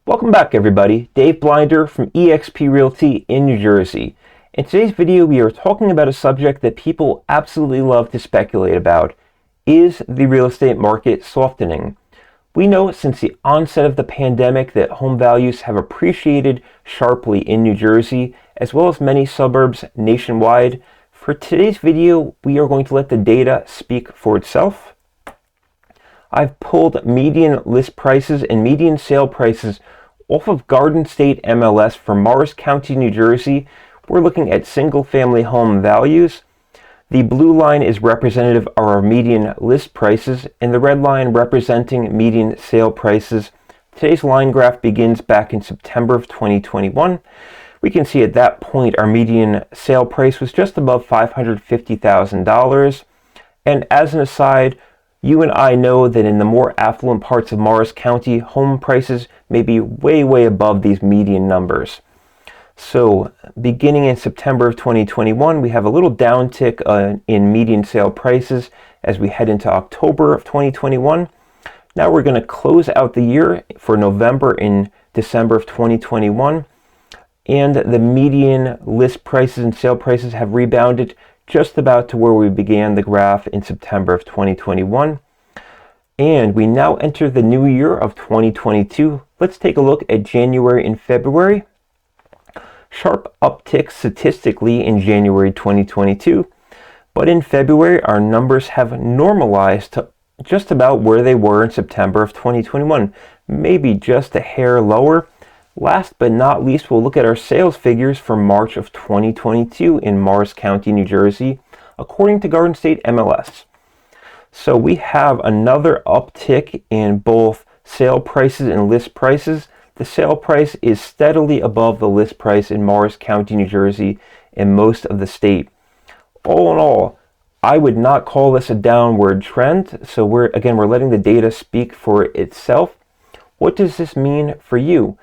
Welcome back, everybody. Dave Blinder from eXp Realty in New Jersey. In today's video, we are talking about a subject that people absolutely love to speculate about. Is the real estate market softening? We know since the onset of the pandemic that home values have appreciated sharply in New Jersey, as well as many suburbs nationwide. For today's video, we are going to let the data speak for itself. I've pulled median list prices and median sale prices off of Garden State MLS for Morris County, New Jersey. We're looking at single-family home values. The blue line is representative of our median list prices, and the red line representing median sale prices. Today's line graph begins back in September of 2021. We can see at that point our median sale price was just above $550,000. And as an aside, you and I know that in the more affluent parts of Morris County, home prices may be way above these median numbers. So beginning in September of 2021, we have a little downtick in median sale prices as we head into October of 2021. Now we're going to close out the year for November and December of 2021. And the median list prices and sale prices have rebounded just about to where we began the graph in September of 2021. And we now enter the new year of 2022. Let's take a look at January and February. Sharp uptick statistically in January 2022, but in February our numbers have normalized to just about where they were in September of 2021, maybe just a hair lower. Last but not least, we'll look at our sales figures for March of 2022 in Morris County, New Jersey, according to Garden State MLS. So we have another uptick in both sale prices and list prices. The sale price is steadily above the list price in Morris County, New Jersey, and most of the state. All in all, I would not call this a downward trend. So we're letting the data speak for itself. What does this mean for you?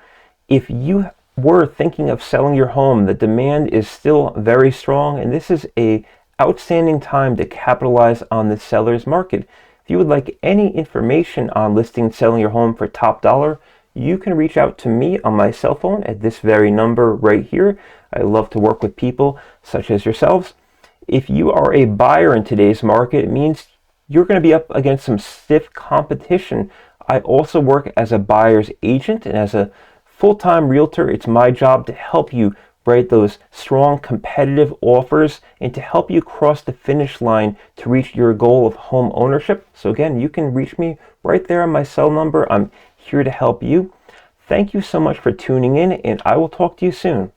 If you were thinking of selling your home, the demand is still very strong, and this is a outstanding time to capitalize on the seller's market. If you would like any information on listing and selling your home for top dollar, you can reach out to me on my cell phone at this very number right here. I love to work with people such as yourselves. If you are a buyer in today's market, it means you're going to be up against some stiff competition. I also work as a buyer's agent, and as a full-time realtor, it's my job to help you write those strong competitive offers and to help you cross the finish line to reach your goal of home ownership. So again, you can reach me right there on my cell number. I'm here to help you. Thank you so much for tuning in, and I will talk to you soon.